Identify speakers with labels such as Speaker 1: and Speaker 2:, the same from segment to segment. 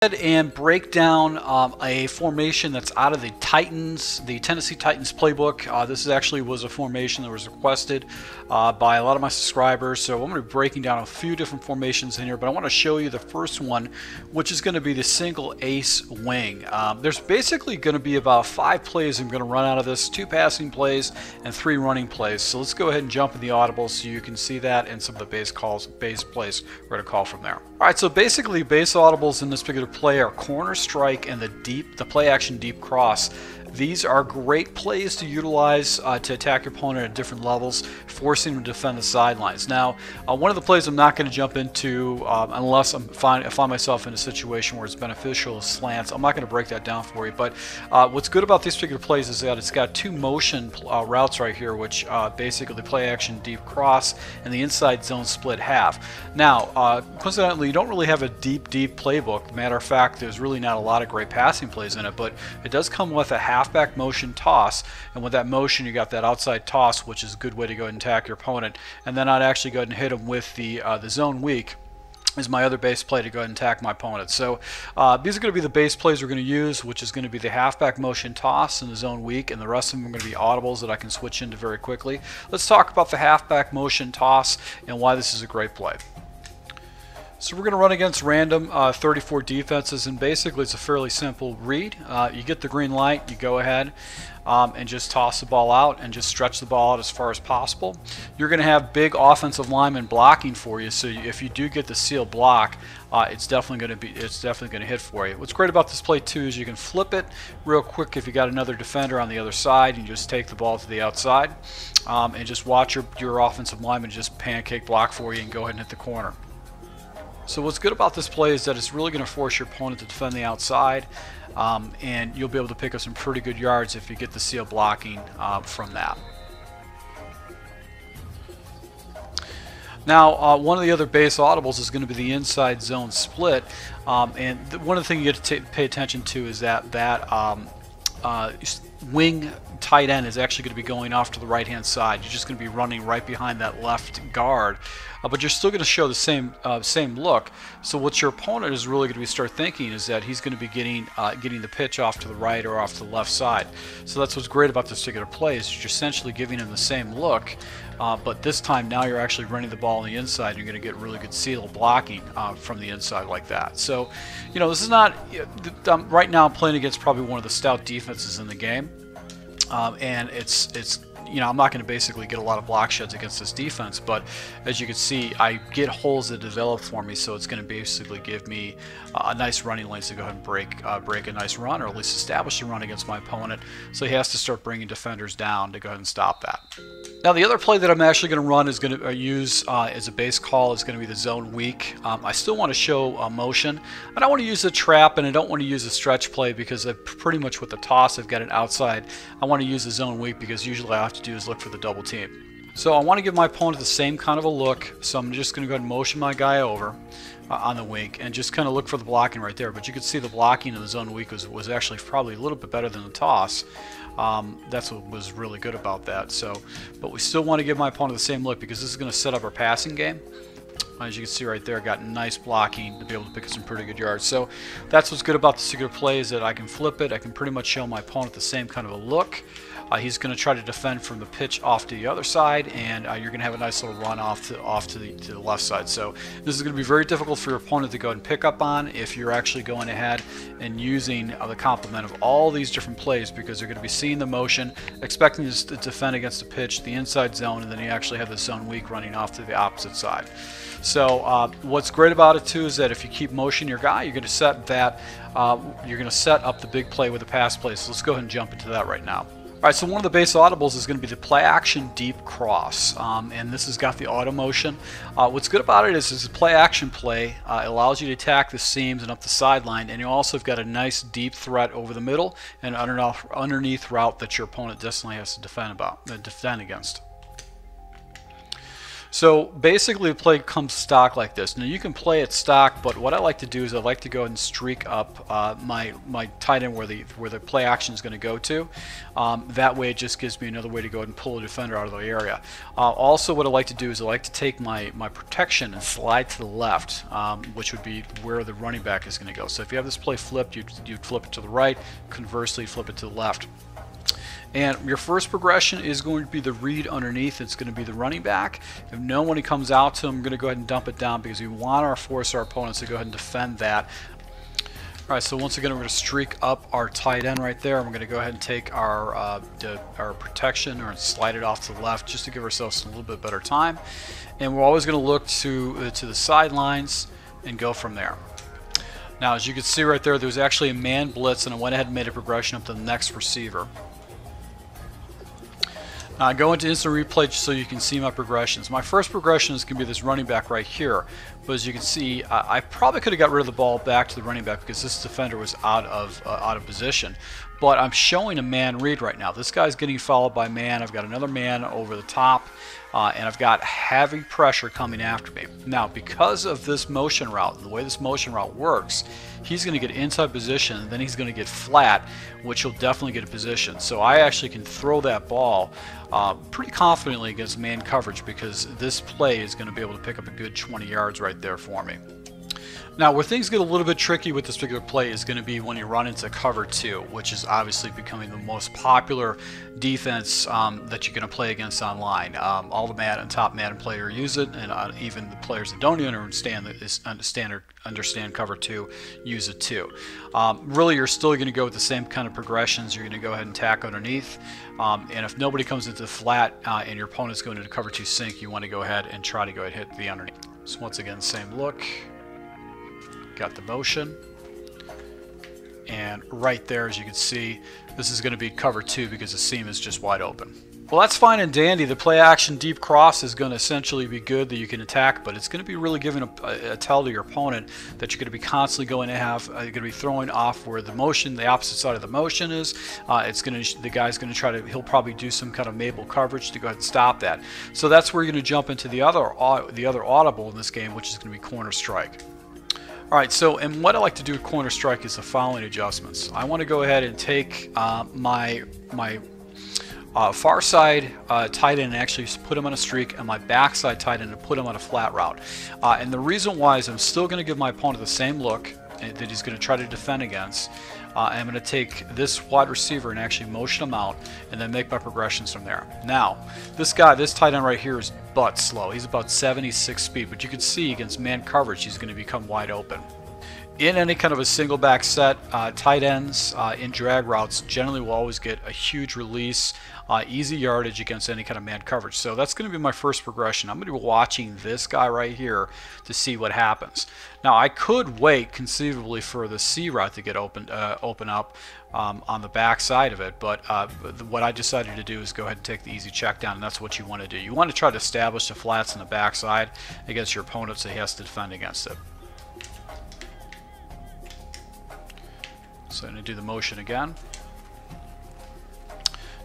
Speaker 1: And break down a formation that's out of the Tennessee Titans playbook. This actually was a formation that was requested by a lot of my subscribers, so I'm going to be breaking down a few different formations in here, but I want to show you the first one, which is going to be the single ace wing. There's basically going to be about 5 plays I'm going to run out of this, 2 passing plays and 3 running plays. So let's go ahead and jump in the audible so you can see that and some of the base plays we're going to call from there. Alright, so basically base audibles in this particular play are corner strike and the play action deep cross. These are great plays to utilize to attack your opponent at different levels, forcing them to defend the sidelines. Now, one of the plays I'm not going to jump into unless I find myself in a situation where it's beneficial is slants. I'm not going to break that down for you, but what's good about these particular plays is that it's got 2 motion routes right here, which basically play action deep cross and the inside zone split half. Now, coincidentally, you don't really have a deep playbook. Matter of fact, there's really not a lot of great passing plays in it, but it does come with a halfback motion toss, and with that motion you got that outside toss, which is a good way to go ahead and attack your opponent. And then I'd actually go ahead and hit him with the zone weak is my other base play to go ahead and attack my opponent. So these are going to be the base plays we're going to use, which is going to be the halfback motion toss and the zone weak, and the rest of them are going to be audibles that I can switch into very quickly. Let's talk about the halfback motion toss and why this is a great play. So we're going to run against random 34 defenses, and basically it's a fairly simple read. You get the green light, you go ahead and just toss the ball out and just stretch the ball out as far as possible. You're going to have big offensive linemen blocking for you, so if you do get the seal block, it's definitely going to hit for you. What's great about this play too is you can flip it real quick if you got another defender on the other side, and you just take the ball to the outside and just watch your offensive lineman just pancake block for you and go ahead and hit the corner. So what's good about this play is that it's really going to force your opponent to defend the outside, and you'll be able to pick up some pretty good yards if you get the seal blocking from that. Now, one of the other base audibles is going to be the inside zone split, and one of the things you get to pay attention to is that wing tight end is actually going to be going off to the right hand side. You're just going to be running right behind that left guard, but you're still going to show the same look. So what your opponent is really going to start thinking is that he's going to be getting the pitch off to the right or off to the left side. So that's what's great about this particular play is you're essentially giving him the same look, but this time now you're actually running the ball on the inside, and you're going to get really good seal blocking from the inside like that. So, you know, this is not right now I'm playing against probably one of the stout defenses in the game. And it's you know, I'm not going to basically get a lot of block sheds against this defense, but as you can see, I get holes that develop for me, so it's going to basically give me a nice running lanes to go ahead and break a nice run, or at least establish a run against my opponent. So he has to start bringing defenders down to go ahead and stop that. Now the other play that I'm actually going to run is going to use as a base call is going to be the zone weak. I still want to show motion. I don't want to use a trap, and I don't want to use a stretch play because pretty much with the toss I've got it outside. I want to use the zone weak because usually I have to do is look for the double team. So I want to give my opponent the same kind of a look, so I'm just going to go ahead and motion my guy over on the weak and just kind of look for the blocking right there. But you can see the blocking of the zone weak was actually probably a little bit better than the toss. That's what was really good about that. So, but we still want to give my opponent the same look because this is going to set up our passing game. As you can see right there, got nice blocking to be able to pick up some pretty good yards. So that's what's good about this particular play is that I can flip it. I can pretty much show my opponent the same kind of a look. He's going to try to defend from the pitch off to the other side, and you're going to have a nice little run off to the left side. So this is going to be very difficult for your opponent to go and pick up on if you're actually going ahead and using the complement of all these different plays, because they're going to be seeing the motion, expecting to defend against the pitch, the inside zone, and then you actually have the zone weak running off to the opposite side. So what's great about it too is that if you keep motioning your guy, you're going to set that you're going to set up the big play with the pass play. So let's go ahead and jump into that right now. Alright, so one of the base audibles is going to be the play action deep cross, and this has got the auto motion. What's good about it is it's a play action play. It allows you to attack the seams and up the sideline, and you also have got a nice deep threat over the middle and underneath route that your opponent definitely has to defend against. So basically the play comes stock like this. Now you can play it stock, but what I like to do is I like to go ahead and streak up my tight end where the play action is going to go to. That way it just gives me another way to go ahead and pull a defender out of the area. Also what I like to do is I like to take my protection and slide to the left, which would be where the running back is going to go. So if you have this play flipped, you'd flip it to the right, conversely flip it to the left. And your first progression is going to be the read underneath. It's going to be the running back. If no one comes out to him, I'm going to go ahead and dump it down because we want to force our opponents to go ahead and defend that. All right, so once again, we're going to streak up our tight end right there. We're going to go ahead and take our protection or slide it off to the left just to give ourselves a little bit better time. And we're always going to look to the sidelines and go from there. Now, as you can see right there, there's actually a man blitz, and I went ahead and made a progression up to the next receiver. Now I go into instant replay just so you can see my progressions. My first progression is going to be this running back right here. But as you can see, I probably could have got rid of the ball back to the running back because this defender was out of position. But I'm showing a man read right now. This guy's getting followed by man. I've got another man over the top. And I've got heavy pressure coming after me. Now, because of this motion route, the way this motion route works, he's going to get inside position, and then he's going to get flat, which will definitely get a position. So I actually can throw that ball pretty confidently against man coverage because this play is going to be able to pick up a good 20 yards right there for me. Now, where things get a little bit tricky with this particular play is going to be when you run into cover 2, which is obviously becoming the most popular defense that you're going to play against online. All the top Madden players use it, and even the players that don't even understand cover 2 use it too. Really, you're still going to go with the same kind of progressions. You're going to go ahead and tack underneath, and if nobody comes into the flat and your opponent's going into cover 2 sink, you want to go ahead and try to go ahead and hit the underneath. So once again, same look. Got the motion, and right there, as you can see, this is going to be cover 2 because the seam is just wide open. Well, that's fine and dandy. The play action deep cross is going to essentially be good that you can attack, but it's going to be really giving a tell to your opponent that you're going to be constantly going to have, you're going to be throwing off where the motion, the opposite side of the motion is. The guy's going to try to, he'll probably do some kind of Mabel coverage to go ahead and stop that. So that's where you're going to jump into the other audible in this game, which is going to be corner strike. Alright, so and what I like to do with corner strike is the following adjustments. I want to go ahead and take my far side tight end and actually put him on a streak, and my backside tight end and put him on a flat route. And the reason why is I'm still going to give my opponent the same look that he's going to try to defend against. I'm going to take this wide receiver and actually motion him out and then make my progressions from there. Now, this tight end right here is butt slow. He's about 76 speed, but you can see against man coverage he's going to become wide open. In any kind of a single back set, tight ends in drag routes generally will always get a huge release, easy yardage against any kind of man coverage. So that's going to be my first progression. I'm going to be watching this guy right here to see what happens. Now I could wait conceivably for the C route to get open up on the back side of it, but what I decided to do is go ahead and take the easy check down, and that's what you want to do. You want to try to establish the flats in the back side against your opponent so he has to defend against it. So I'm going to do the motion again.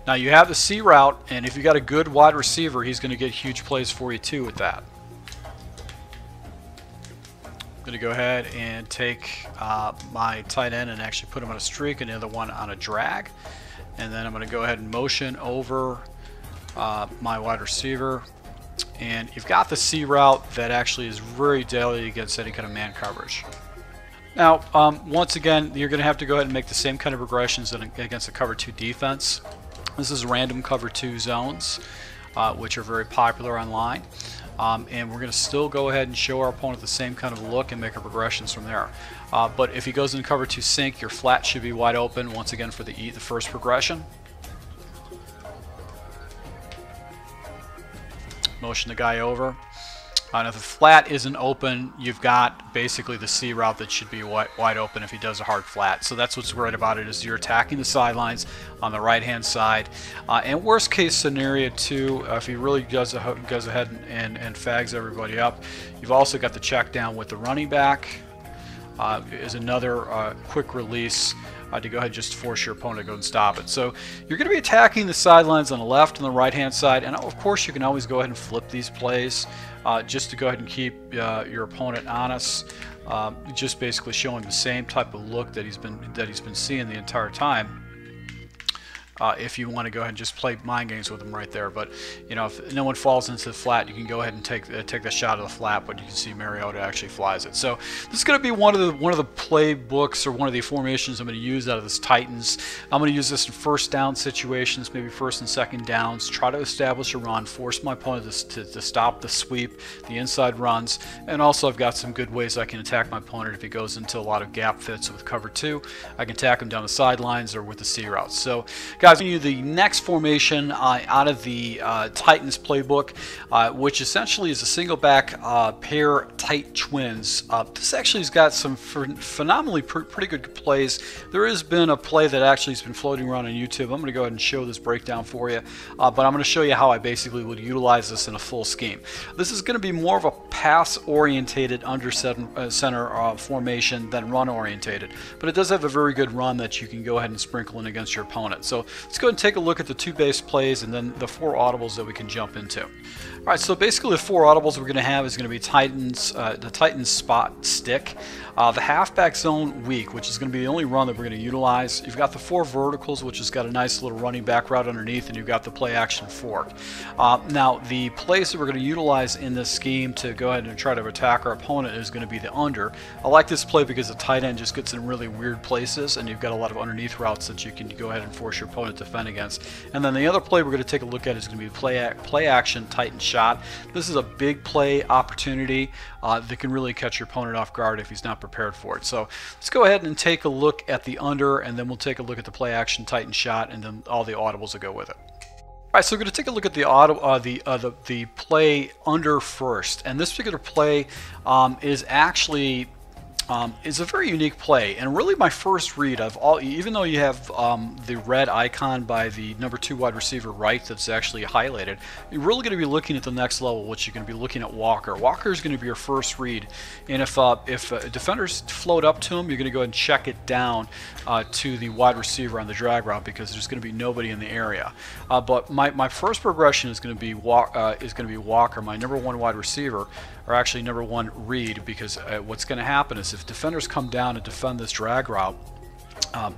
Speaker 1: Now you have the C route, and if you got a good wide receiver, he's going to get huge plays for you too with that. I'm going to go ahead and take my tight end and actually put him on a streak and the other one on a drag. And then I'm going to go ahead and motion over my wide receiver. And you've got the C route that actually is very deadly against any kind of man coverage. Now, once again, you're going to have to go ahead and make the same kind of progressions against the cover 2 defense. This is random cover 2 zones, which are very popular online. And we're going to still go ahead and show our opponent the same kind of look and make our progressions from there. But if he goes in cover 2 sink, your flat should be wide open once again for the first progression. Motion the guy over. And if the flat isn't open, you've got basically the C route that should be wide open if he does a hard flat. So that's what's great about it, is you're attacking the sidelines on the right-hand side. And worst case scenario too, if he really goes ahead and fags everybody up, you've also got the check down with the running back. is another quick release to go ahead and just force your opponent to go and stop it. So you're going to be attacking the sidelines on the left and the right hand side, and of course you can always go ahead and flip these plays just to go ahead and keep your opponent honest. Just basically showing the same type of look that he's been seeing the entire time. If you want to go ahead and just play mind games with him right there, but you know, if no one falls into the flat, you can go ahead and take the shot of the flat, but you can see Mariota actually flies it. So this is going to be one of the playbooks, or one of the formations I'm going to use out of this Titans. I'm going to use this in first down situations, maybe first and second downs, try to establish a run, force my opponent to stop the sweep, the inside runs, and also I've got some good ways I can attack my opponent if he goes into a lot of gap fits with cover 2. I can attack him down the sidelines or with the C routes. So guys, the next formation out of the Titans playbook, which essentially is a single back pair tight twins. This actually has got some phenomenally pretty good plays. There has been a play that actually has been floating around on YouTube. I'm going to go ahead and show this breakdown for you, but I'm going to show you how I basically would utilize this in a full scheme. This is going to be more of a pass orientated under center formation than run orientated, but it does have a very good run that you can go ahead and sprinkle in against your opponent. So let's go ahead and take a look at the 2 base plays and then the 4 audibles that we can jump into. All right, so basically the 4 audibles we're going to have is going to be the Titans spot stick, the halfback zone weak, which is going to be the only run that we're going to utilize. You've got the 4 verticals, which has got a nice little running back route underneath, and you've got the play action fork. Now the plays that we're going to utilize in this scheme to go ahead and try to attack our opponent is going to be the under. I like this play because the tight end just gets in really weird places, and you've got a lot of underneath routes that you can go ahead and force your opponent to defend against. And then the other play we're going to take a look at is going to be play action Titan shot. This is a big play opportunity that can really catch your opponent off guard if he's not prepared for it. So let's go ahead and take a look at the under, and then we'll take a look at the play action Titan shot, and then all the audibles that go with it. All right, so we're going to take a look at the play under first, and this particular play is actually is a very unique play, and really my first read of all, even though you have the red icon by the number 2 wide receiver right that's actually highlighted, you're really going to be looking at the next level, which you're going to be looking at Walker. Walker is going to be your first read, and if defenders float up to him, you're going to go ahead and check it down to the wide receiver on the drag route, because there's going to be nobody in the area. But my first progression is going to be Walker, my number 1 wide receiver, or actually number 1 read, because what's going to happen is if defenders come down and defend this drag route,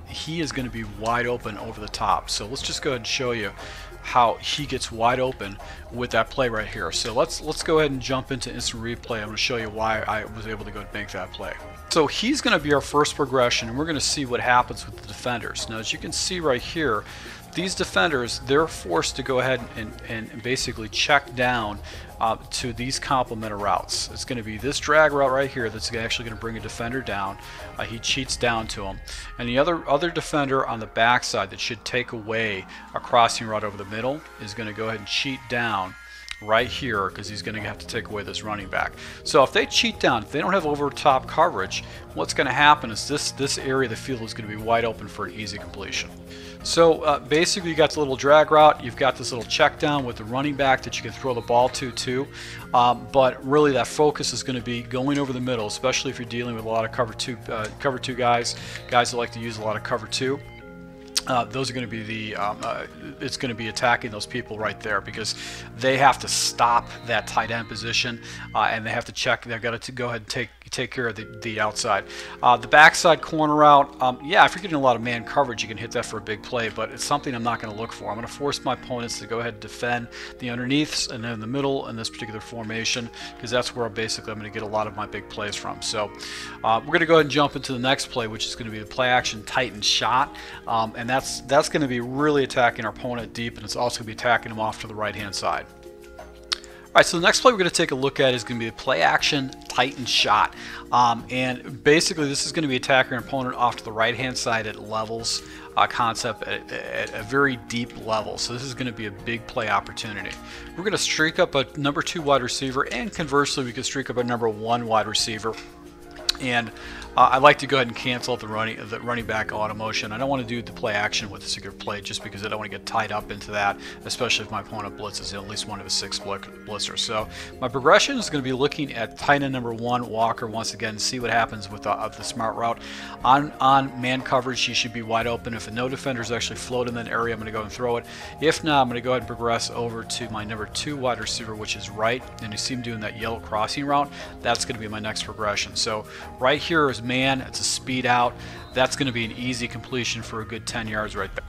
Speaker 1: he is going to be wide open over the top. So let's just go ahead and show you how he gets wide open with that play right here. So let's go ahead and jump into instant replay. I'm going to show you why I was able to go and make that play. So he's going to be our first progression, and we're going to see what happens with the defenders. Now, as you can see right here, these defenders, they're forced to go ahead and basically check down to these complementary routes. It's going to be this drag route right here that's actually going to bring a defender down. He cheats down to him. And the other defender on the backside that should take away a crossing route over the middle is going to go ahead and cheat down right here, because he's going to have to take away this running back. So if they cheat down, if they don't have over top coverage, what's going to happen is this area of the field is going to be wide open for an easy completion. So basically you got the little drag route, you've got this little check down with the running back that you can throw the ball to too, but really that focus is going to be going over the middle, especially if you're dealing with a lot of cover two guys that like to use a lot of cover 2. Those are going to be the it's going to be attacking those people right there, because they have to stop that tight end position, and they have to check. They've got to go ahead and take care of the outside. The backside corner route, yeah, if you're getting a lot of man coverage, you can hit that for a big play, but it's something I'm not going to look for. I'm going to force my opponents to go ahead and defend the underneaths and then the middle in this particular formation, because that's where basically I'm going to get a lot of my big plays from. So we're going to go ahead and jump into the next play, which is going to be the play action Titan shot, and that's going to be really attacking our opponent deep, and it's also going to be attacking him off to the right hand side. Alright, so the next play we're going to take a look at is going to be the play action Titan shot, and basically this is going to be attacking our opponent off to the right hand side at levels, concept at a very deep level. So this is going to be a big play opportunity. We're going to streak up a number 2 wide receiver, and conversely we could streak up a number 1 wide receiver. And I like to go ahead and cancel the running back auto motion. I don't want to do the play action with the Sgibs play just because I don't want to get tied up into that, especially if my opponent blitzes at least one of his 6 blitzers. So my progression is going to be looking at tight end number 1, Walker, once again, see what happens with the smart route. On man coverage, he should be wide open. If no defenders actually float in that area, I'm going to go and throw it. If not, I'm going to go ahead and progress over to my number 2 wide receiver, which is right. And you see him doing that yellow crossing route. That's going to be my next progression. So right here is man, it's a speed out. That's going to be an easy completion for a good 10 yards right there.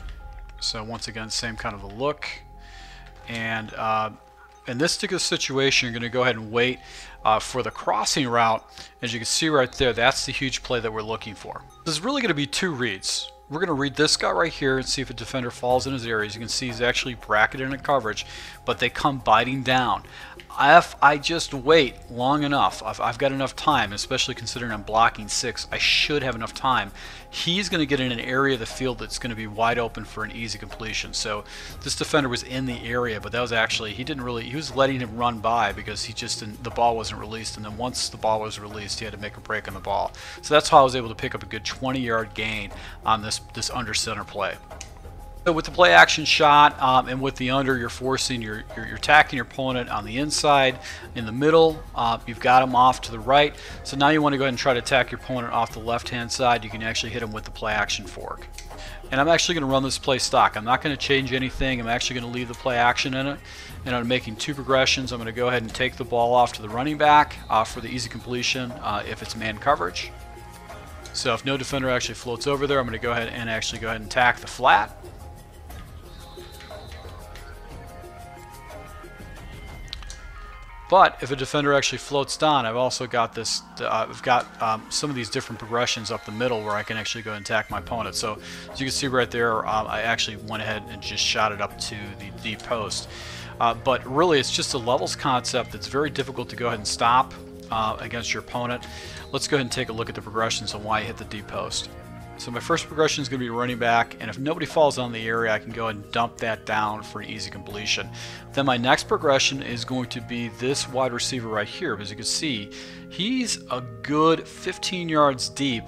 Speaker 1: So once again, same kind of a look. And in this particular situation, you're going to go ahead and wait for the crossing route. As you can see right there, that's the huge play that we're looking for. This is really going to be 2 reads. We're going to read this guy right here and see if a defender falls in his areas. You can see he's actually bracketed in coverage, but they come biting down. If I just wait long enough, I've got enough time, especially considering I'm blocking 6, I should have enough time. He's going to get in an area of the field that's going to be wide open for an easy completion. So this defender was in the area, but that was actually, he was letting him run by because the ball wasn't released, and then once the ball was released, he had to make a break on the ball. So that's how I was able to pick up a good 20-yard gain on this under center play. So with the play action shot and with the under, you're forcing, you're attacking your opponent on the inside, in the middle. You've got him off to the right. So now you want to go ahead and try to attack your opponent off the left-hand side. You can actually hit him with the play action fork. And I'm actually going to run this play stock. I'm not going to change anything. I'm actually going to leave the play action in it. And I'm making 2 progressions. I'm going to go ahead and take the ball off to the running back for the easy completion if it's man coverage. So if no defender actually floats over there, I'm going to go ahead and attack the flat. But if a defender actually floats down, I've also got this. I've got some of these different progressions up the middle where I can actually go and attack my opponent. So as you can see right there, I actually went ahead and just shot it up to the deep post. But really, it's just a levels concept that's very difficult to go ahead and stop against your opponent. Let's go ahead and take a look at the progressions on why I hit the deep post. So my first progression is going to be running back, and if nobody falls on the area, I can go and dump that down for an easy completion. Then my next progression is going to be this wide receiver right here. As you can see, he's a good 15 yards deep,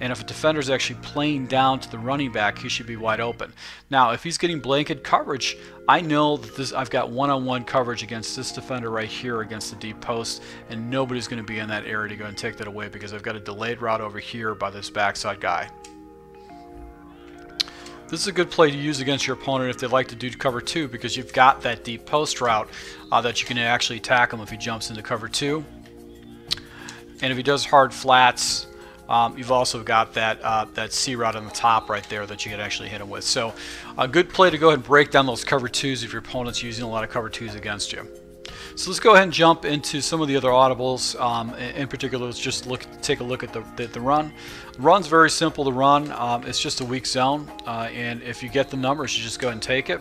Speaker 1: and if a defender is actually playing down to the running back, he should be wide open. Now, if he's getting blanket coverage, I know that I've got one-on-one coverage against this defender right here against the deep post, and nobody's going to be in that area to go and take that away because I've got a delayed route over here by this backside guy. This is a good play to use against your opponent if they like to do cover 2 because you've got that deep post route that you can actually attack him if he jumps into cover 2. And if he does hard flats, you've also got that C route on the top right there that you can actually hit him with. So a good play to go ahead and break down those cover 2s if your opponent's using a lot of cover 2s against you. So let's go ahead and jump into some of the other audibles. In particular, let's just take a look at the run. The run's very simple to run. It's just a weak zone, and if you get the numbers, you just go ahead and take it.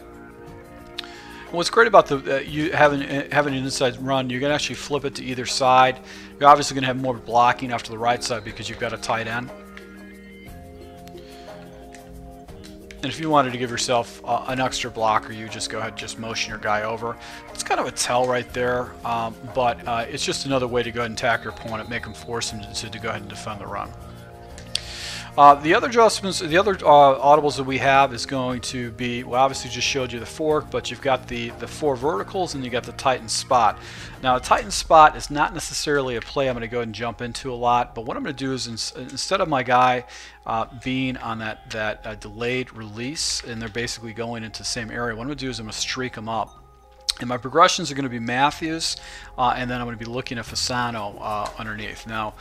Speaker 1: And what's great about you having an inside run, you can actually flip it to either side. You're obviously going to have more blocking after the right side because you've got a tight end. And if you wanted to give yourself an extra blocker, you just go ahead and just motion your guy over. It's kind of a tell right there, but it's just another way to go ahead and attack your opponent, make him force him to go ahead and defend the run. The other adjustments, the other audibles that we have is going to be, well, obviously just showed you the fork, but you've got the 4 verticals and you got the Titan spot. Now a Titan spot is not necessarily a play I'm going to go ahead and jump into a lot, but what I'm going to do is instead of my guy being on that delayed release and they're basically going into the same area, what I'm going to do is I'm going to streak them up. And my progressions are going to be Matthews, and then I'm going to be looking at Fasano underneath. Now,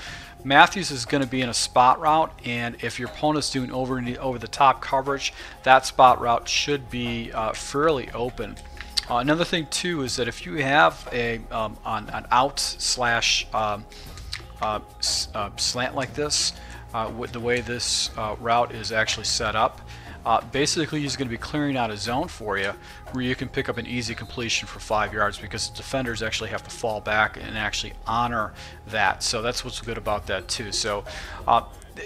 Speaker 1: Matthews is going to be in a spot route, and if your opponent's doing over the top coverage, that spot route should be fairly open. Another thing too is that if you have an out slash slant like this, with the way this route is actually set up, basically he's going to be clearing out a zone for you where you can pick up an easy completion for 5 yards because the defenders actually have to fall back and actually honor that. So that's what's good about that too. So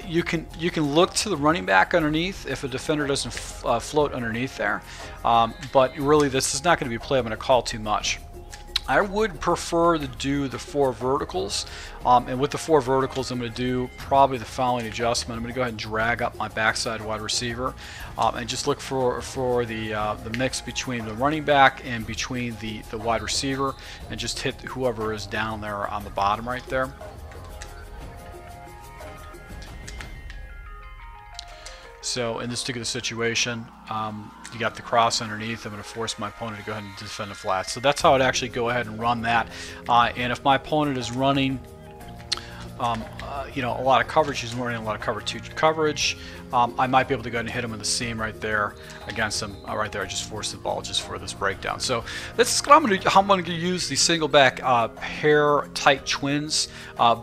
Speaker 1: you can look to the running back underneath if a defender doesn't float underneath there, but really this is not going to be a play I'm going to call too much. I would prefer to do the 4 verticals, and with the 4 verticals I'm going to do probably the following adjustment. I'm going to go ahead and drag up my backside wide receiver and just look for the mix between the running back and between the wide receiver, and just hit whoever is down there on the bottom right there. So in this particular situation, you got the cross underneath. I'm going to force my opponent to go ahead and defend the flat. So that's how I'd actually go ahead and run that. And if my opponent is running you know, a lot of coverage, he's running a lot of cover 2 coverage, I might be able to go ahead and hit him in the seam right there against him. Right there, I just forced the ball just for this breakdown. So this is how I'm going to use the single back pair tight twins,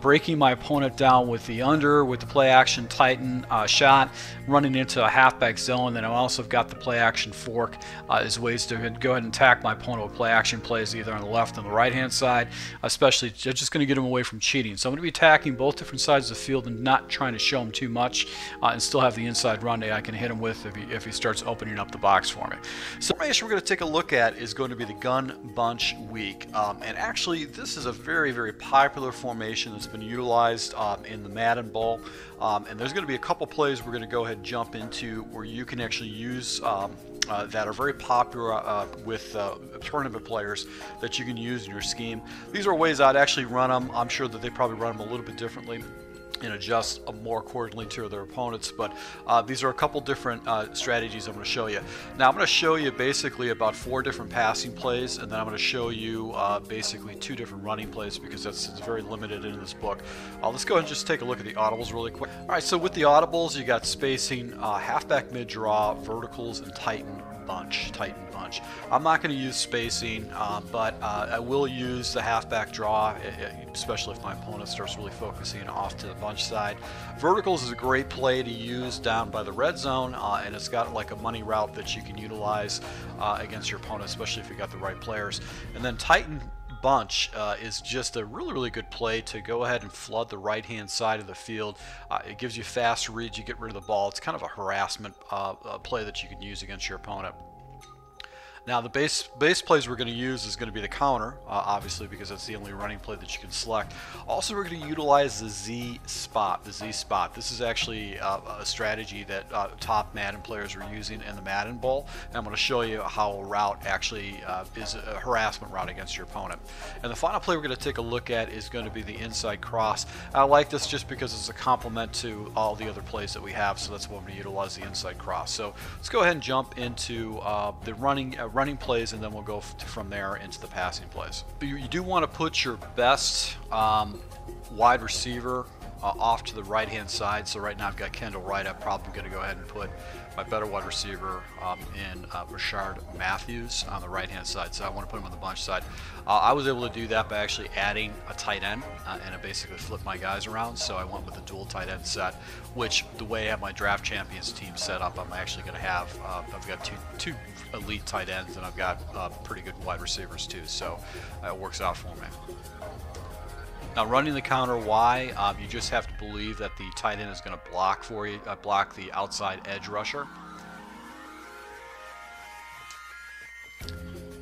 Speaker 1: breaking my opponent down with the under, with the play action tighten shot, running into a halfback zone. Then I also got the play action fork as ways to go ahead and attack my opponent with play action plays either on the left and the right hand side, especially just going to get him away from cheating. So I'm going to be attacking both different sides of the field and not trying to show him too much, and still have the inside run that I can hit him with if he starts opening up the box for me. So the formation we're going to take a look at is going to be the gun bunch weak, and actually this is a very, very popular formation that's been utilized in the Madden Bowl, and there's going to be a couple plays we're going to go ahead and jump into where you can actually use that are very popular with tournament players that you can use in your scheme. These are ways I'd actually run them. I'm sure that they probably run them a little bit differently and adjust more accordingly to their opponents, but these are a couple different strategies I'm going to show you. Now I'm going to show you basically about 4 different passing plays, and then I'm going to show you basically 2 different running plays, because it's very limited in this book. Let's go ahead and just take a look at the audibles really quick. Alright, so with the audibles you got spacing, halfback mid draw, verticals, and tighten bunch. I'm not going to use spacing, but I will use the halfback draw, especially if my opponent starts really focusing off to the bunch side. Verticals is a great play to use down by the red zone, and it's got like a money route that you can utilize against your opponent, especially if you got the right players. And then tighten bunch is just a really, really good play to go ahead and flood the right hand side of the field. It gives you fast reads, you get rid of the ball. It's kind of a harassment play that you can use against your opponent. Now the base plays we're going to use is going to be the counter, obviously, because that's the only running play that you can select. Also, we're going to utilize the Z spot. This is actually a strategy that top Madden players are using in the Madden Bowl, and I'm going to show you how a route actually is a harassment route against your opponent. And the final play we're going to take a look at is going to be the inside cross. I like this just because it's a complement to all the other plays that we have, so that's what I'm going to utilize, the inside cross. So let's go ahead and jump into the running plays, and then we'll go from there into the passing plays. You do want to put your best wide receiver off to the right hand side. So right now I've got Kendall Wright. I'm probably going to go ahead and put my better wide receiver in Rashard Matthews on the right hand side. So I want to put him on the bunch side. I was able to do that by actually adding a tight end, and I basically flipped my guys around. So I went with a dual tight end set, which the way I have my draft champions team set up, I'm actually going to have I've got two elite tight ends, and I've got pretty good wide receivers too, so it works out for me. Now running the counter Y, you just have to believe that the tight end is going to block for you, block the outside edge rusher.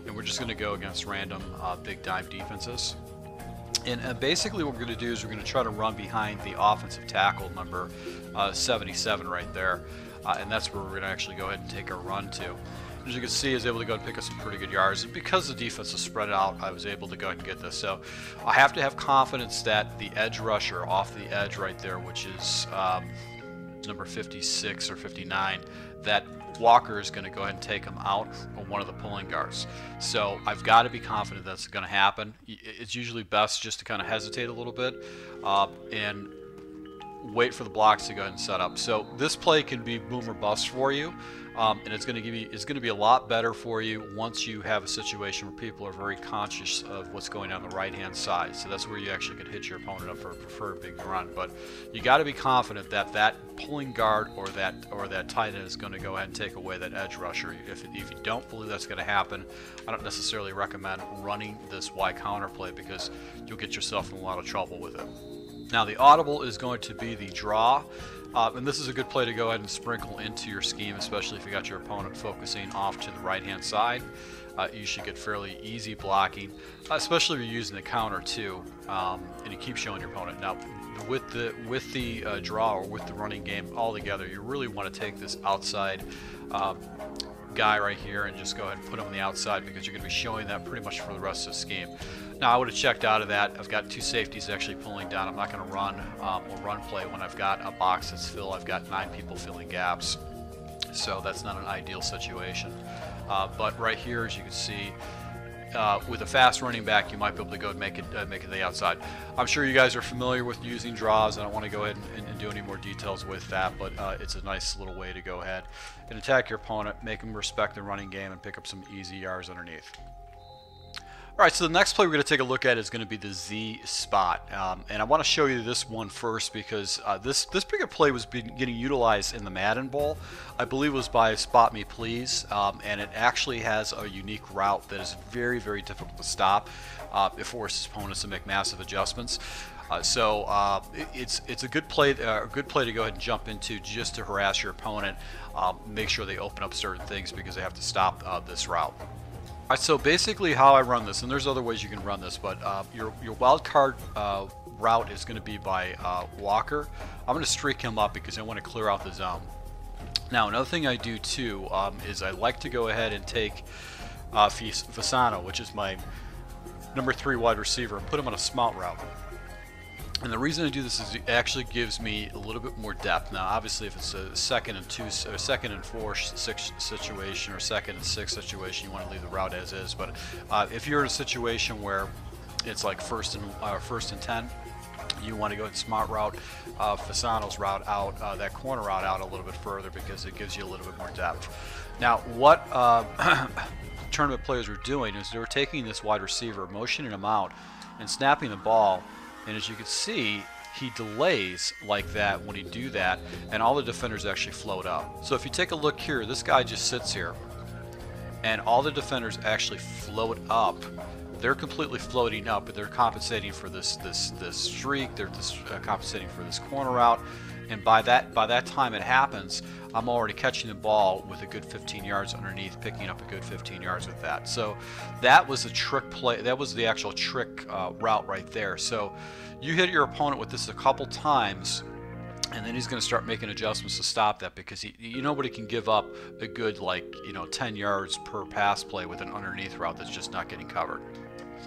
Speaker 1: And we're just going to go against random big dive defenses. And basically what we're going to do is we're going to try to run behind the offensive tackle number 77 right there. And that's where we're going to actually go ahead and take our run to. As you can see, I was able to go and pick up some pretty good yards, and because the defense is spread out, I was able to go ahead and get this. So I have to have confidence that the edge rusher off the edge right there, which is number 56 or 59, that Walker is going to go ahead and take him out on one of the pulling guards. So I've got to be confident that's going to happen. It's usually best just to kind of hesitate a little bit and wait for the blocks to go ahead and set up. So this play can be boom or bust for you. And it's going to be a lot better for you once you have a situation where people are very conscious of what's going on the right hand side. So that's where you actually could hit your opponent up for a preferred big run. But you got to be confident that that pulling guard or that tight end is going to go ahead and take away that edge rusher. If you don't believe that's going to happen, I don't necessarily recommend running this Y counter play, because you'll get yourself in a lot of trouble with it. Now the audible is going to be the draw. And this is a good play to go ahead and sprinkle into your scheme, especially if you got your opponent focusing off to the right-hand side. You should get fairly easy blocking, especially if you're using the counter too, and you keep showing your opponent. Now, with the draw or with the running game all together, you really want to take this outside guy right here and just go ahead and put him on the outside, because you're going to be showing that pretty much for the rest of the scheme. Now, I would have checked out of that. I've got 2 safeties actually pulling down. I'm not going to run or run play when I've got a box that's filled. I've got 9 people filling gaps, so that's not an ideal situation. But right here, as you can see, with a fast running back, you might be able to go and make it to the outside. I'm sure you guys are familiar with using draws. I don't want to go ahead and do any more details with that, but it's a nice little way to go ahead and attack your opponent, make them respect the running game, and pick up some easy yards underneath. All right, so the next play we're going to take a look at is going to be the Z spot, and I want to show you this one first, because this particular play was getting utilized in the Madden Bowl. I believe it was by Spot Me Please, and it actually has a unique route that is very, very difficult to stop. It forces opponents to make massive adjustments. So it's a good play to go ahead and jump into just to harass your opponent, make sure they open up certain things because they have to stop this route. All right, so basically how I run this, and there's other ways you can run this, but your wild card route is going to be by Walker. I'm going to streak him up because I want to clear out the zone. Now, another thing I do too is I like to go ahead and take Fasano, which is my number 3 wide receiver, and put him on a smart route. And the reason I do this is it actually gives me a little bit more depth. Now, obviously, if it's a 2nd and 2, or 2nd and 4 situation, or 2nd and 6 situation, you want to leave the route as is. But if you're in a situation where it's like first and 10, you want to go and smart route Fasano's route out, that corner route out a little bit further, because it gives you a little bit more depth. Now, what tournament players were doing is they were taking this wide receiver, motioning him out, and snapping the ball. And as you can see, he delays like that when he do that, and all the defenders actually float up. So if you take a look here, this guy just sits here, and all the defenders actually float up. They're completely floating up, but they're compensating for this streak. They're compensating for this corner route, and by that time it happens, I'm already catching the ball with a good 15 yards underneath, picking up a good 15 yards with that. So that was the trick play. That was the actual trick route right there. So you hit your opponent with this a couple times, and then he's going to start making adjustments to stop that, because nobody can give up a good 10 yards per pass play with an underneath route that's just not getting covered.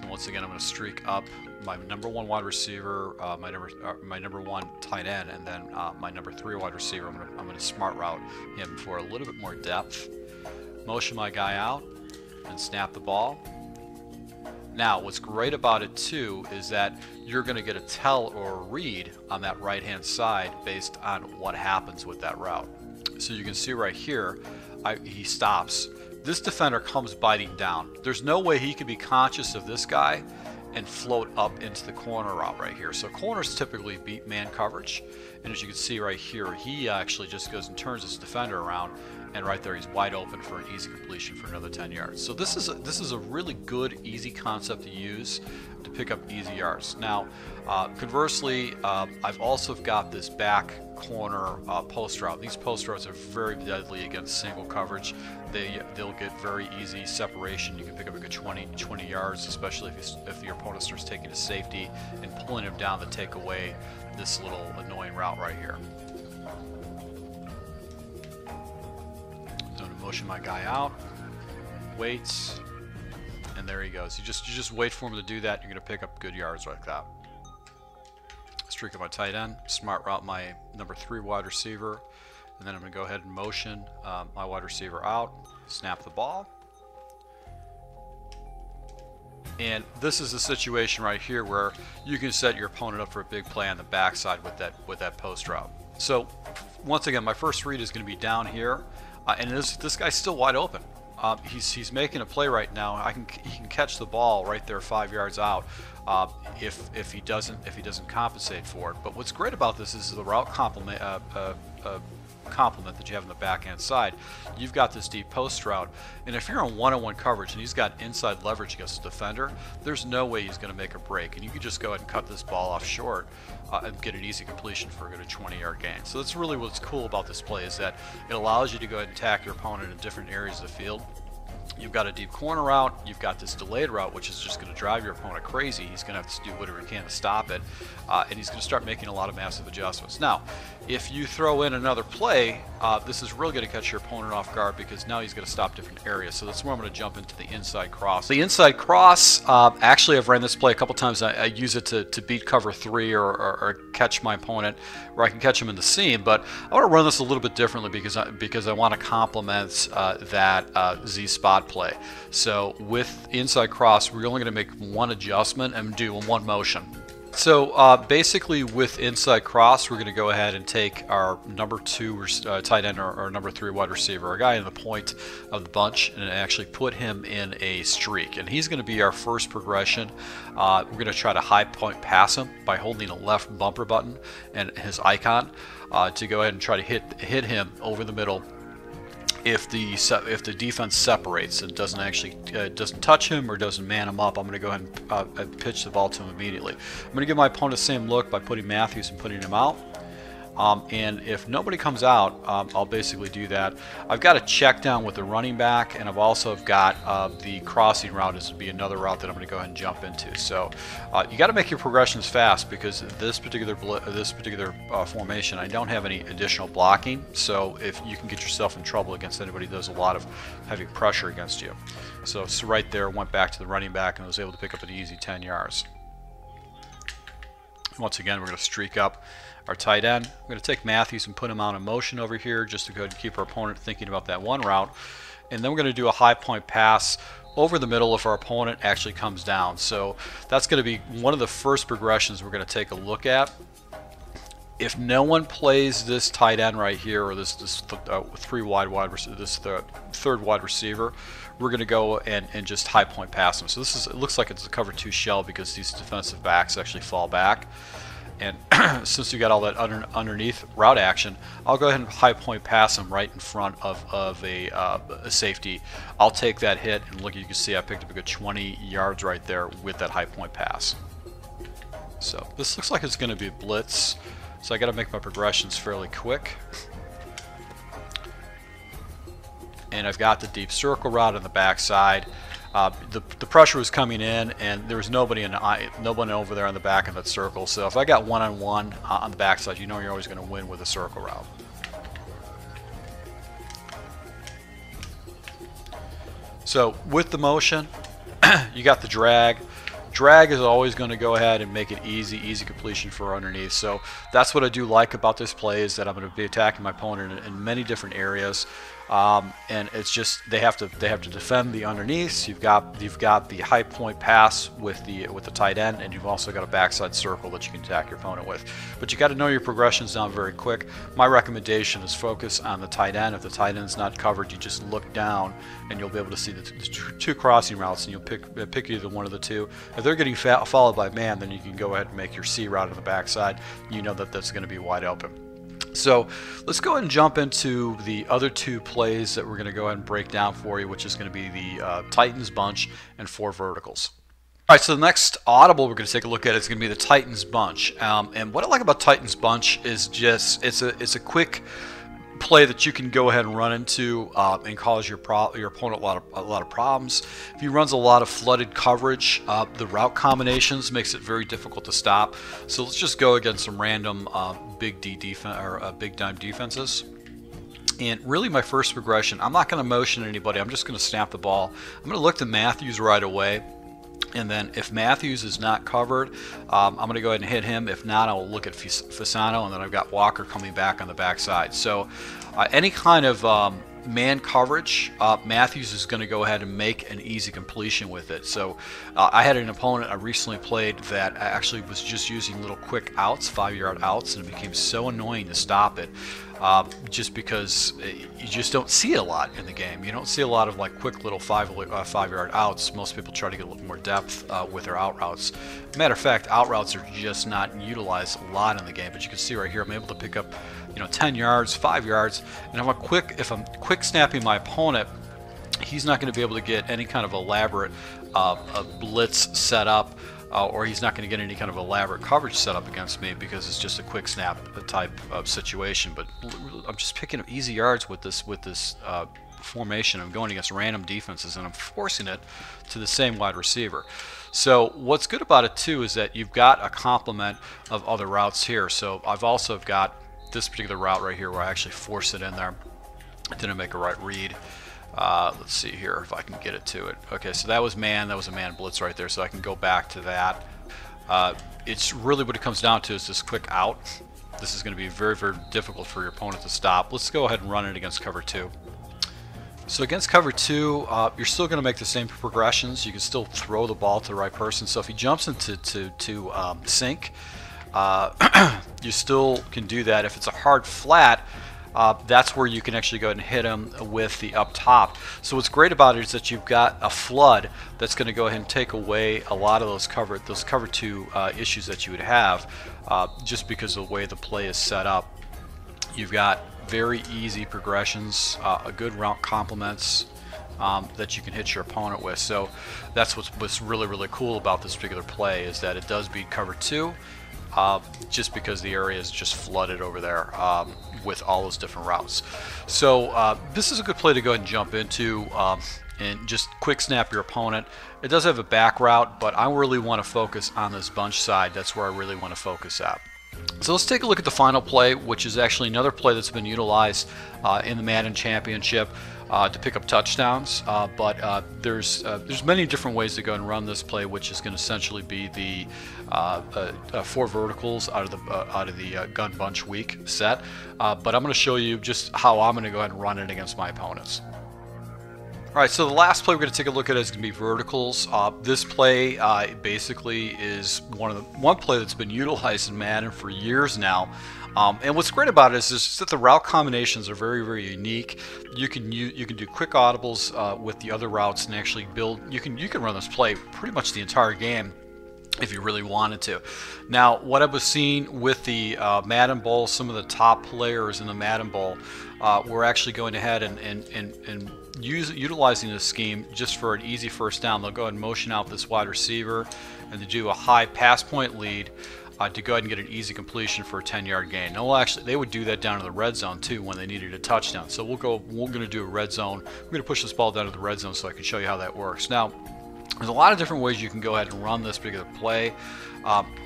Speaker 1: So once again, I'm going to streak up my number 1 wide receiver, my number 1 tight end, and then my number 3 wide receiver. I'm going to smart route him for a little bit more depth. Motion my guy out and snap the ball. Now, what's great about it too is that you're going to get a tell or a read on that right-hand side based on what happens with that route. So you can see right here, he stops. This defender comes biting down. There's no way he can be conscious of this guy and float up into the corner route right here. So corners typically beat man coverage, and as you can see right here, he actually just goes and turns this defender around, and right there he's wide open for an easy completion for another 10 yards. So this is a really good, easy concept to use to pick up easy yards. Now, conversely, I've also got this back corner post route. These post routes are very deadly against single coverage. They'll get very easy separation. You can pick up a good 20 yards, especially if your opponent starts taking a safety and pulling him down to take away this little annoying route right here. So I'm gonna motion my guy out, waits, and there he goes. You just wait for him to do that. You're gonna pick up good yards like that. Streak of my tight end, smart route my number 3 wide receiver, and then I'm going to go ahead and motion my wide receiver out, snap the ball. And this is a situation right here where you can set your opponent up for a big play on the backside with that post route. So once again, my first read is going to be down here, and this guy's still wide open. He's making a play right now. He can catch the ball right there 5 yards out if he doesn't compensate for it. But what's great about this is the route complement that you have on the backhand side. You've got this deep post route, and if you're in one-on-one coverage and he's got inside leverage against the defender, there's no way he's going to make a break, and you can just go ahead and cut this ball off short and get an easy completion for a good 20-yard gain. So that's really what's cool about this play, is that it allows you to go ahead and attack your opponent in different areas of the field. You've got a deep corner route, you've got this delayed route, which is just going to drive your opponent crazy. He's going to have to do whatever he can to stop it, and he's going to start making a lot of massive adjustments. Now, if you throw in another play, this is really going to catch your opponent off guard, because now he's going to stop different areas. So that's where I'm going to jump into the inside cross. The inside cross, actually I've ran this play a couple times. I use it to beat cover 3 or catch my opponent, where I can catch him in the seam. But I want to run this a little bit differently, because I want to complement that Z spot play. So with inside cross, we're only going to make one adjustment and do one motion. So basically with inside cross, we're going to go ahead and take our number 2 tight end or number 3 wide receiver, our guy in the point of the bunch, and actually put him in a streak. And he's going to be our first progression. We're going to try to high point pass him by holding a left bumper button and his icon to go ahead and try to hit him over the middle. If the defense separates and doesn't touch him or doesn't man him up, I'm going to go ahead and pitch the ball to him immediately. I'm going to give my opponent the same look by putting Matthews and putting him out. And if nobody comes out, I'll basically do that. I've got a check down with the running back, and I've also got the crossing route as to be another route that I'm going to go ahead and jump into. So you got to make your progressions fast, because this particular formation, I don't have any additional blocking. So if you can get yourself in trouble against anybody that does a lot of heavy pressure against you. So right there, went back to the running back and was able to pick up an easy 10 yards. Once again, we're going to streak up our tight end. I'm going to take Matthews and put him on a motion over here just to go ahead and keep our opponent thinking about that one route. And then we're going to do a high point pass over the middle if our opponent actually comes down. So that's going to be one of the first progressions we're going to take a look at. If no one plays this tight end right here, or this third wide receiver, we're going to go and just high point pass him. So it looks like it's a cover 2 shell, because these defensive backs actually fall back. And since you got all that underneath route action, I'll go ahead and high point pass him right in front of a safety. I'll take that hit, and look, you can see I picked up a good 20 yards right there with that high point pass. So this looks like it's going to be a blitz. So I got to make my progressions fairly quick. And I've got the deep circle route on the backside. The pressure was coming in, and there was nobody over there on the back of that circle. So if I got one-on-one on the backside, you know you're always going to win with a circle route. So with the motion, you got the drag. Drag is always going to go ahead and make it easy completion for underneath. So that's what I do like about this play, is that I'm going to be attacking my opponent in many different areas. And it's just they have to defend the underneath. So you've got the high point pass with the tight end, and you've also got a backside circle that you can attack your opponent with. But you got to know your progressions down very quick. My recommendation is focus on the tight end. If the tight end's not covered, you just look down and you'll be able to see the 2 crossing routes, and you'll pick either one of the 2. If they're getting followed by man, then you can go ahead and make your C route on the backside. You know that that's going to be wide open. So let's go ahead and jump into the other 2 plays that we're going to go ahead and break down for you, which is going to be the Titans bunch and 4 verticals. All right, so the next audible we're going to take a look at is going to be the Titans bunch. And what I like about Titans bunch is just it's a quick play that you can go ahead and run into and cause your opponent a lot of problems. If he runs a lot of flooded coverage, the route combinations makes it very difficult to stop. So let's just go against some random big dime defenses. And really, my first progression, I'm not going to motion anybody. I'm just going to snap the ball. I'm going to look to Matthews right away. And then if Matthews is not covered, I'm going to go ahead and hit him. If not, I'll look at Fasano, and then I've got Walker coming back on the backside. So any kind of man coverage, Matthews is going to go ahead and make an easy completion with it. So I had an opponent I recently played that actually was just using little quick outs, 5-yard outs, and it became so annoying to stop it. Just because you just don't see it a lot in the game. You don't see a lot of like quick little 5-yard outs. Most people try to get a little more depth with their out routes. Matter of fact, out routes are just not utilized a lot in the game. But you can see right here, I'm able to pick up 10 yards, 5 yards, and if I'm quick snapping my opponent, he's not going to be able to get any kind of elaborate a blitz set up, or he's not going to get any kind of elaborate coverage set up against me because it's just a quick snap type of situation. But I'm just picking up easy yards with this formation. I'm going against random defenses and I'm forcing it to the same wide receiver. So what's good about it too is that you've got a complement of other routes here. So I've also got this particular route right here where I actually force it in there. I didn't make a right read. Let's see here if I can get it to it. Okay, so that was a man blitz right there, so I can go back to that. It's really what it comes down to is this quick out. This is going to be very, very difficult for your opponent to stop. Let's go ahead and run it against cover 2. So against cover 2, you're still going to make the same progressions. You can still throw the ball to the right person. So if he jumps into sink, you still can do that. If it's a hard flat, that's where you can actually go ahead and hit him with the up top. So what's great about it is that you've got a flood that's going to go ahead and take away a lot of those cover 2 issues that you would have, just because of the way the play is set up. You've got very easy progressions, a good route complements that you can hit your opponent with. So that's what's really, really cool about this particular play, is that it does beat cover 2. Just because the area is just flooded over there with all those different routes. So this is a good play to go ahead and jump into and just quick snap your opponent. It does have a back route, but I really want to focus on this bunch side. That's where I really want to focus at. So let's take a look at the final play, which is actually another play that's been utilized in the Madden Championship to pick up touchdowns. But there's many different ways to go and run this play, which is going to essentially be the 4 verticals out of the gun bunch weak set. But I'm going to show you just how I'm going to go ahead and run it against my opponents. Alright, so the last play we're going to take a look at is going to be verticals. This play basically is one play that's been utilized in Madden for years now. And what's great about it is that the route combinations are very, very unique. You can do quick audibles with the other routes and actually build. You can run this play pretty much the entire game if you really wanted to. Now, what I was seeing with the Madden Bowl, some of the top players in the Madden Bowl were actually going ahead and utilizing this scheme just for an easy first down. They'll go ahead and motion out this wide receiver and to do a high pass point lead to go ahead and get an easy completion for a 10-yard gain. Now, actually, they would do that down to the red zone too when they needed a touchdown. So we're going to do a red zone. We're going to push this ball down to the red zone so I can show you how that works. Now, there's a lot of different ways you can go ahead and run this particular play.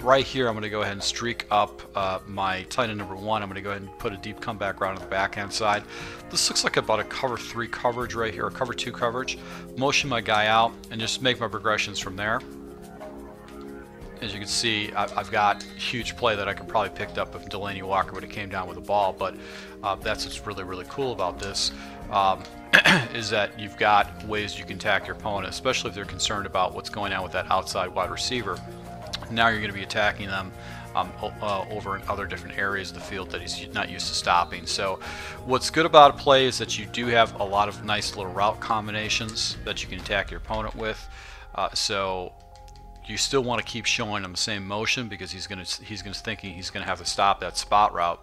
Speaker 1: Right here, I'm going to go ahead and streak up my tight end number 1. I'm going to go ahead and put a deep comeback route on the backhand side. This looks like about a cover 3 coverage right here, a cover 2 coverage. Motion my guy out and just make my progressions from there. As you can see, I've got a huge play that I could probably picked up if Delaney Walker would have came down with the ball, but that's what's really, really cool about this, is that you've got ways you can attack your opponent, especially if they're concerned about what's going on with that outside wide receiver. Now you're going to be attacking them over in other different areas of the field that he's not used to stopping. So what's good about a play is that you do have a lot of nice little route combinations that you can attack your opponent with. So you still want to keep showing him the same motion because he's going to have to stop that spot route.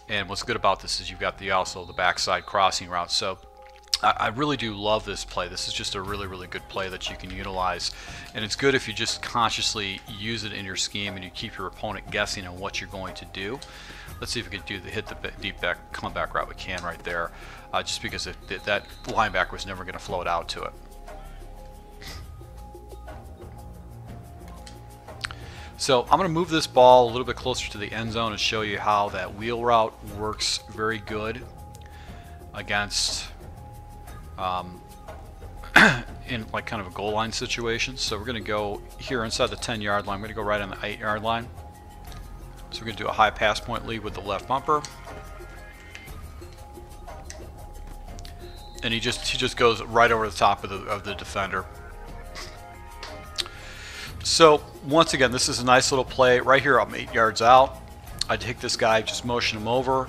Speaker 1: And what's good about this is you've got also the backside crossing route. So I really do love this play. This is just a really, really good play that you can utilize. And it's good if you just consciously use it in your scheme and you keep your opponent guessing on what you're going to do. Let's see if we can hit the deep back comeback route. We can right there, just because that linebacker was never going to float out to it. So I'm going to move this ball a little bit closer to the end zone and show you how that wheel route works very good against in like kind of a goal line situation. So we're going to go here inside the 10-yard line. I'm going to go right on the 8-yard line. So we're going to do a high pass point lead with the left bumper. And he just goes right over the top of the defender. So once again, this is a nice little play. Right here, I'm 8 yards out. I take this guy, just motion him over.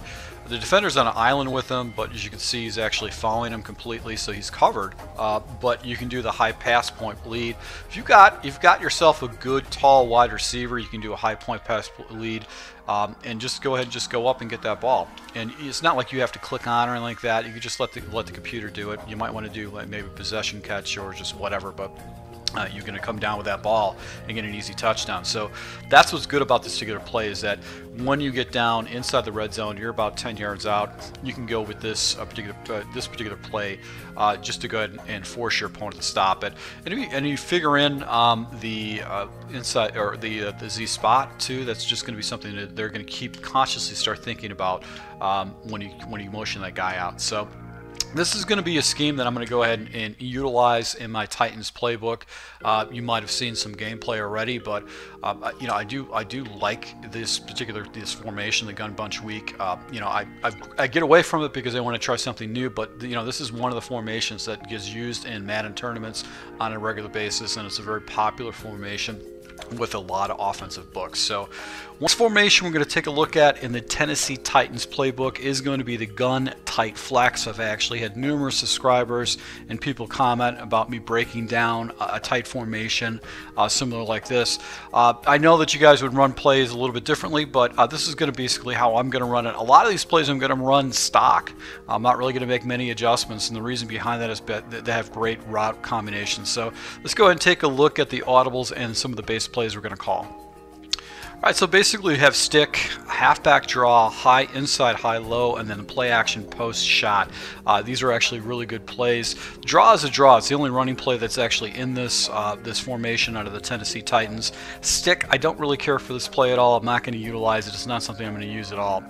Speaker 1: The defender's on an island with him, but as you can see, he's actually following him completely, so he's covered. But you can do the high pass point lead. If you've got yourself a good tall wide receiver, you can do a high point pass lead. And just go ahead and just go up and get that ball. And it's not like you have to click on or anything like that. You can just let the computer do it. You might want to do like maybe possession catch or just whatever, but you're going to come down with that ball and get an easy touchdown. So that's what's good about this particular play, is that when you get down inside the red zone, you're about 10 yards out, you can go with this particular play just to go ahead and force your opponent to stop it. And you figure in the inside or the Z spot too. That's just going to be something that they're going to keep consciously start thinking about when you motion that guy out. So this is going to be a scheme that I'm going to go ahead and utilize in my Titans playbook. You might have seen some gameplay already, but you know, I do like this formation, the gun bunch weak. You know, I get away from it because I want to try something new, but you know, this is one of the formations that gets used in Madden tournaments on a regular basis, and it's a very popular formation with a lot of offensive books. So one formation we're going to take a look at in the Tennessee Titans playbook is going to be the gun tight flex. I've actually had numerous subscribers and people comment about me breaking down a tight formation similar like this. I know that you guys would run plays a little bit differently, but this is going to basically how I'm going to run it. A lot of these plays I'm going to run stock. I'm not really going to make many adjustments, and the reason behind that is that they have great route combinations. So let's go ahead and take a look at the audibles and some of the base plays we're going to call. Alright, so basically you have stick, halfback draw, high inside, high low, and then play action post shot. These are actually really good plays. Draw is a draw. It's the only running play that's actually in this this formation out of the Tennessee Titans. Stick, I don't really care for this play at all. I'm not going to utilize it. It's not something I'm going to use at all.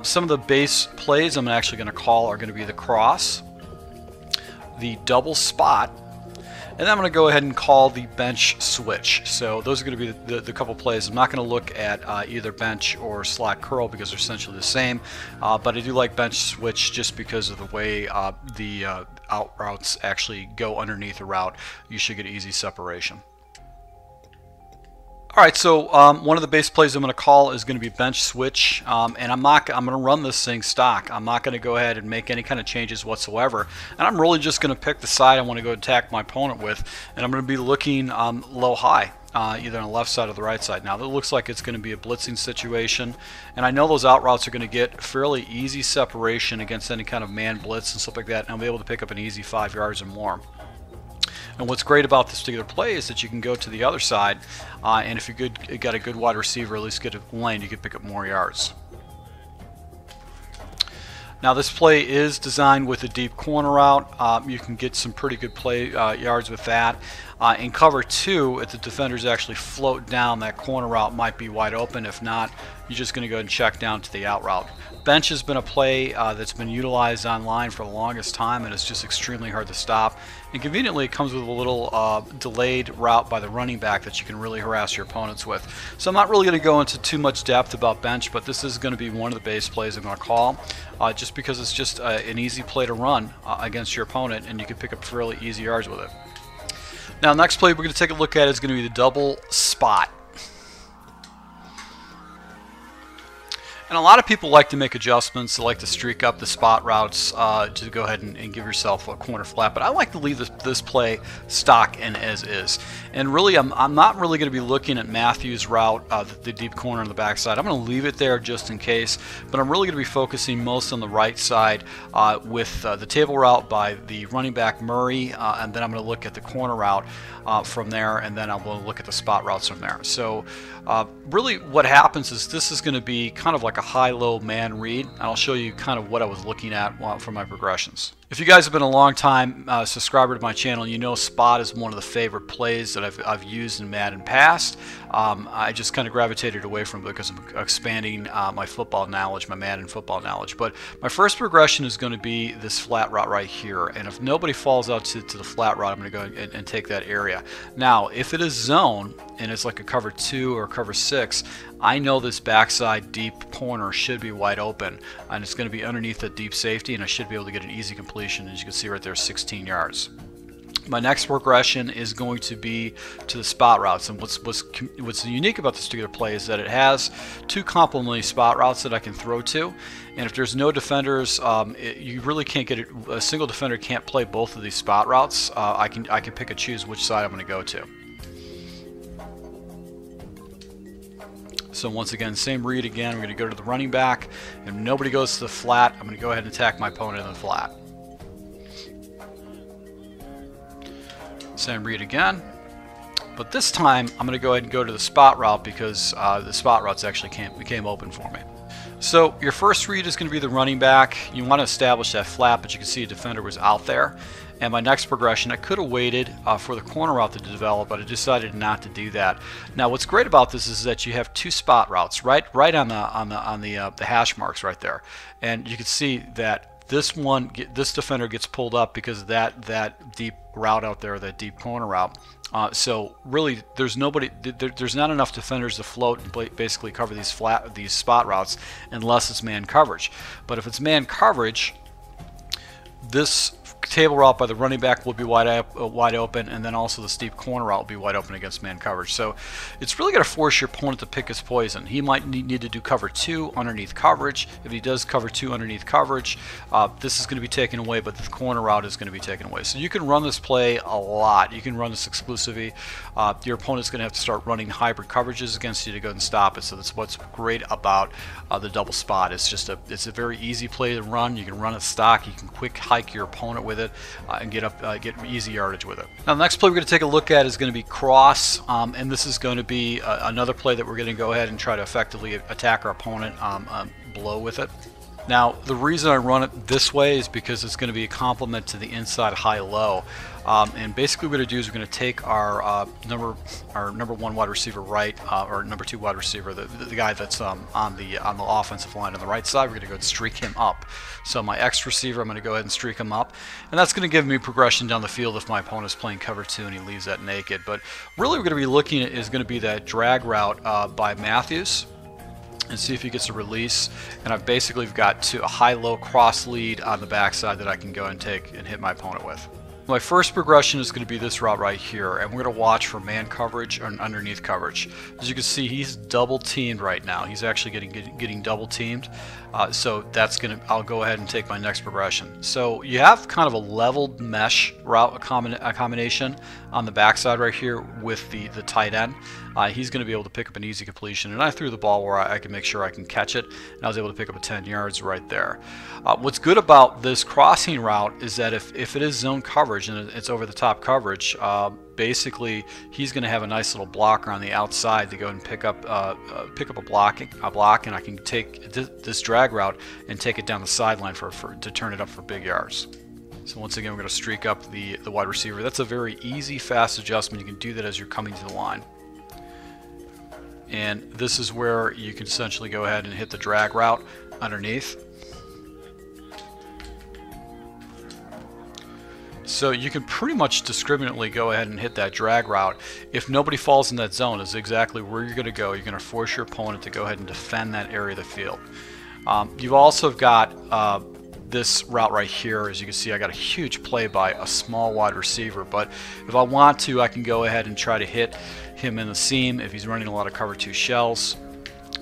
Speaker 1: Some of the base plays I'm actually going to call are going to be the cross, the double spot, and then I'm going to go ahead and call the bench switch. So those are going to be the couple plays. I'm not going to look at either bench or slot curl because they're essentially the same. But I do like bench switch just because of the way the out routes actually go underneath the route. You should get easy separation. Alright, so one of the base plays I'm going to call is going to be bench switch, and I'm going to run this thing stock. I'm not going to go ahead and make any kind of changes whatsoever, and I'm really just going to pick the side I want to go attack my opponent with, and I'm going to be looking low-high, either on the left side or the right side. Now, that looks like it's going to be a blitzing situation, and I know those out routes are going to get fairly easy separation against any kind of man blitz and stuff like that, and I'll be able to pick up an easy 5 yards or more. And what's great about this particular play is that you can go to the other side, and if you got a good wide receiver, at least get a lane, you can pick up more yards. Now this play is designed with a deep corner route. You can get some pretty good play yards with that. In cover 2, if the defenders actually float down, that corner route might be wide open. If not, you're just going to go ahead and check down to the out route. Bench has been a play that's been utilized online for the longest time, and it's just extremely hard to stop. And conveniently, it comes with a little delayed route by the running back that you can really harass your opponents with. So I'm not really going to go into too much depth about bench, but this is going to be one of the base plays I'm going to call, just because it's just an easy play to run against your opponent, and you can pick up fairly easy yards with it. Now, next play we're going to take a look at is going to be the double spot. And a lot of people like to make adjustments. They like to streak up the spot routes to go ahead and give yourself a corner flat. But I like to leave this play stock and as is. And really, I'm not really going to be looking at Matthew's route, the deep corner on the backside. I'm going to leave it there just in case. But I'm really going to be focusing most on the right side with the table route by the running back Murray. And then I'm going to look at the corner route from there. And then I'm going to look at the spot routes from there. So really what happens is this is going to be kind of like a high-low man read, and I'll show you kind of what I was looking at for my progressions. If you guys have been a long time subscriber to my channel, you know spot is one of the favorite plays that I've used in Madden past. I just kind of gravitated away from it because I'm expanding my football knowledge, my Madden football knowledge. But my first progression is going to be this flat route right here, and if nobody falls out to the flat route, I'm going to go and take that area. Now, if it is zone and it's like a cover 2 or cover 6, I know this backside deep corner should be wide open, and it's going to be underneath the deep safety, and I should be able to get an easy completion. As you can see right there, 16 yards. My next progression is going to be to the spot routes, and what's unique about this particular play is that it has 2 complementary spot routes that I can throw to, and if there's no defenders, you really can't get it. A single defender can't play both of these spot routes. I can pick and choose which side I'm going to go to. So once again, same read again. We're going to go to the running back, and if nobody goes to the flat, I'm going to go ahead and attack my opponent in the flat. Same read again, but this time I'm going to go ahead and go to the spot route because the spot routes actually became open for me. So your first read is going to be the running back. You want to establish that flat, but you can see a defender was out there. And my next progression, I could have waited for the corner route to develop, but I decided not to do that. Now, what's great about this is that you have 2 spot routes right on the hash marks right there, and you can see that this defender gets pulled up because of that deep route out there, that deep corner route. So really, there's not enough defenders to float and basically cover these spot routes unless it's man coverage. But if it's man coverage, this table route by the running back will be wide open, and then also the steep corner route will be wide open against man coverage. So it's really going to force your opponent to pick his poison. He might need to do cover 2 underneath coverage. If he does cover 2 underneath coverage, this is going to be taken away, but the corner route is going to be taken away. So you can run this play a lot. You can run this exclusively. Your opponent's going to have to start running hybrid coverages against you to go and stop it. So that's what's great about the double spot. It's a very easy play to run. You can run it stock. You can quick hike your opponent with it and get easy yardage with it. Now the next play we're going to take a look at is going to be cross, and this is going to be another play that we're going to go ahead and try to effectively attack our opponent below with it. Now the reason I run it this way is because it's going to be a complement to the inside high-low. And basically what we're going to do is we're going to take our number 1 wide receiver right, or number 2 wide receiver, the guy that's on the offensive line on the right side. We're going to go ahead and streak him up. So my X receiver, I'm going to go ahead and streak him up, and that's going to give me progression down the field if my opponent's playing cover 2 and he leaves that naked. But really, we're going to be looking at is going to be that drag route by Matthews, and see if he gets a release. And I've basically got a high-low cross lead on the backside that I can go and take and hit my opponent with. My first progression is going to be this route right here, and we're going to watch for man coverage and underneath coverage. As you can see, he's double teamed right now. He's actually getting double teamed. So I'll go ahead and take my next progression. So you have kind of a leveled mesh route combination on the backside right here with the tight end. He's going to be able to pick up an easy completion, and I threw the ball where I can make sure I can catch it, and I was able to pick up a 10 yards right there. What's good about this crossing route is that if it is zone coverage and it's over the top coverage, basically he's going to have a nice little blocker on the outside to go and pick up a block, and I can take this drag route and take it down the sideline to turn it up for big yards. So once again, we're going to streak up the wide receiver. That's a very easy, fast adjustment. You can do that as you're coming to the line. And this is where you can essentially go ahead and hit the drag route underneath. So you can pretty much discriminately go ahead and hit that drag route. If nobody falls in that zone, is exactly where you're going to go. You're going to force your opponent to go ahead and defend that area of the field. You've also got this route right here. As you can see, I got a huge play by a small wide receiver, but if I want to, I can go ahead and try to hit him in the seam. If he's running a lot of cover 2 shells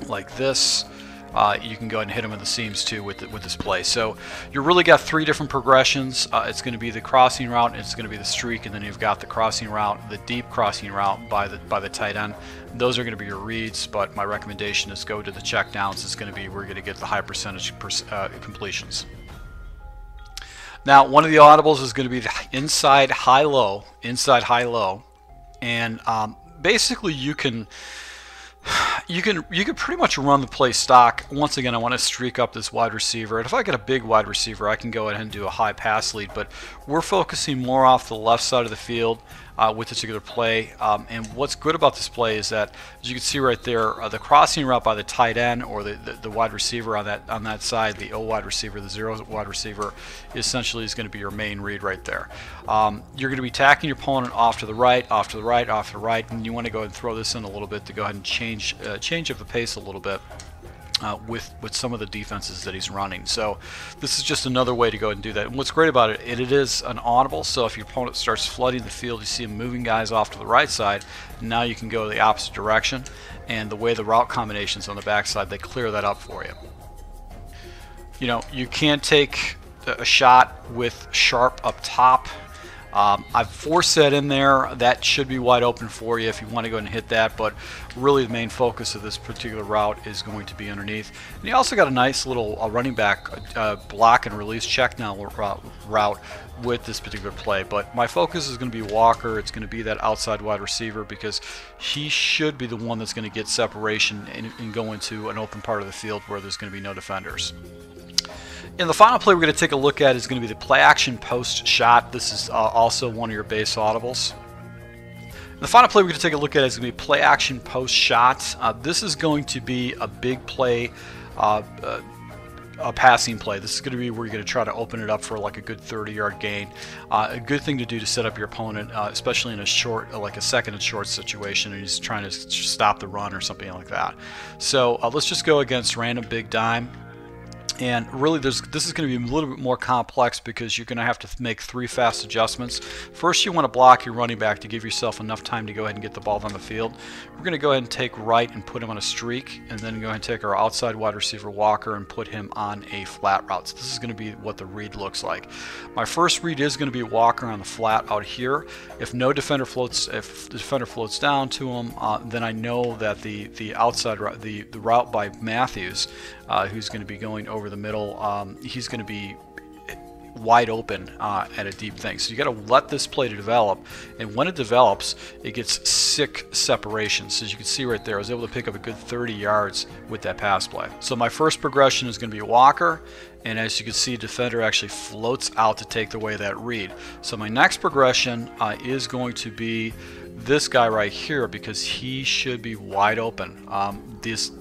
Speaker 1: like this, you can go ahead and hit him in the seams too with this play. So you really got 3 different progressions. It's going to be the crossing route, it's going to be the streak, and then you've got the crossing route, the deep crossing route by the tight end. Those are going to be your reads, but my recommendation is go to the check downs. It's going to be where you're going to get the high percentage completions. Now, one of the audibles is going to be the inside high-low, and basically you can pretty much run the play stock. Once again, I want to streak up this wide receiver, and if I get a big wide receiver, I can go ahead and do a high pass lead, but we're focusing more off the left side of the field with this particular play. And what's good about this play is that, as you can see right there, the crossing route by the tight end or the wide receiver on that side, the O wide receiver, the 0 wide receiver, essentially is going to be your main read right there. You're going to be attacking your opponent off to the right, off to the right, off to the right, and you want to go ahead and throw this in a little bit to go ahead and change up the pace a little bit. with some of the defenses that he's running. So this is just another way to go ahead and do that. And what's great about it, it is an audible, so if your opponent starts flooding the field, you see him moving guys off to the right side, now you can go the opposite direction, and the way the route combinations on the backside, they clear that up for you. You know, you can take a shot with sharp up top. I've forced that in there. That should be wide open for you if you want to go ahead and hit that, but really the main focus of this particular route is going to be underneath. And you also got a nice little running back block and release check now route with this particular play, but my focus is going to be Walker. It's going to be that outside wide receiver because he should be the one that's going to get separation and go into an open part of the field where there's going to be no defenders. And the final play we're going to take a look at is going to be the play action post shot. This is also one of your base audibles. And the final play we're going to take a look at is going to be play action post shot. This is going to be a big play, a passing play. This is going to be where you're going to try to open it up for like a good 30-yard gain. A good thing to do to set up your opponent, especially in a short, like a second and short situation, and he's trying to stop the run or something like that. So let's just go against random big dime. And really this is going to be a little bit more complex because you're going to have to make 3 fast adjustments. First, you want to block your running back to give yourself enough time to go ahead and get the ball down the field. We're going to go ahead and take right and put him on a streak, and then go ahead and take our outside wide receiver Walker and put him on a flat route. So this is going to be what the read looks like. My first read is going to be Walker on the flat out here. If no defender floats, if the defender floats down to him, then I know that the outside route, the route by Matthews, who's going to be going over the middle, he's going to be wide open at a deep thing. So you got to let this play to develop, and when it develops, it gets sick separation. So as you can see right there, I was able to pick up a good 30 yards with that pass play. So my first progression is going to be Walker, and as you can see, defender actually floats out to take away that read. So my next progression is going to be this guy right here because he should be wide open. This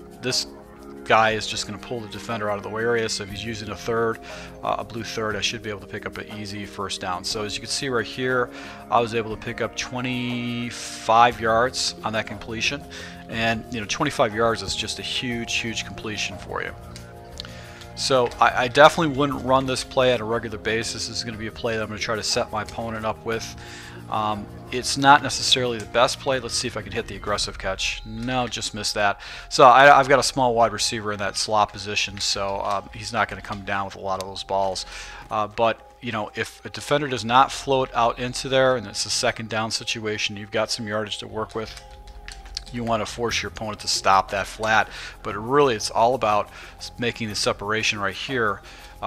Speaker 1: guy is just going to pull the defender out of the area, so if he's using a blue third, I should be able to pick up an easy first down. So as you can see right here, I was able to pick up 25 yards on that completion, and 25 yards is just a huge completion for you. So I definitely wouldn't run this play at a regular basis. This is going to be a play that I'm going to try to set my opponent up with. It's not necessarily the best play. Let's see if I can hit the aggressive catch. No, just missed that. So I've got a small wide receiver in that slot position, so he's not going to come down with a lot of those balls. But if a defender does not float out into there and it's a second down situation, you've got some yardage to work with. You want to force your opponent to stop that flat, but really it's all about making the separation right here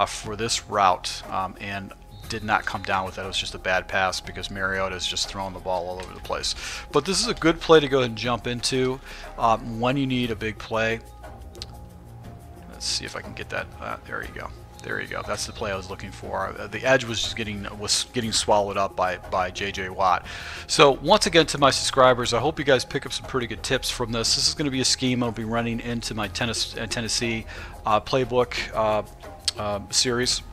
Speaker 1: for this route, and did not come down with that. It was just a bad pass because Mariota is just throwing the ball all over the place. But this is a good play to go ahead and jump into when you need a big play. Let's see if I can get that. There you go. There you go. That's the play I was looking for. The edge was just getting swallowed up by J.J. Watt. So once again, to my subscribers, I hope you guys pick up some pretty good tips from this. This is going to be a scheme I'll be running into my Tennessee playbook series.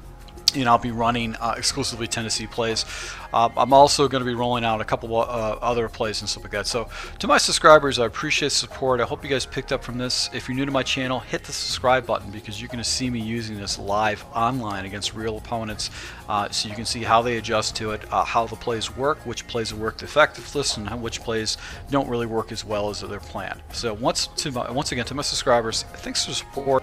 Speaker 1: And I'll be running exclusively Tennessee plays. I'm also going to be rolling out a couple other plays and stuff like that. So to my subscribers, I appreciate the support. I hope you guys picked up from this. If you're new to my channel, hit the subscribe button because you're going to see me using this live online against real opponents, so you can see how they adjust to it, how the plays work, which plays work the effectiveness, and which plays don't really work as well as they're planned. So once again, to my subscribers, thanks for the support.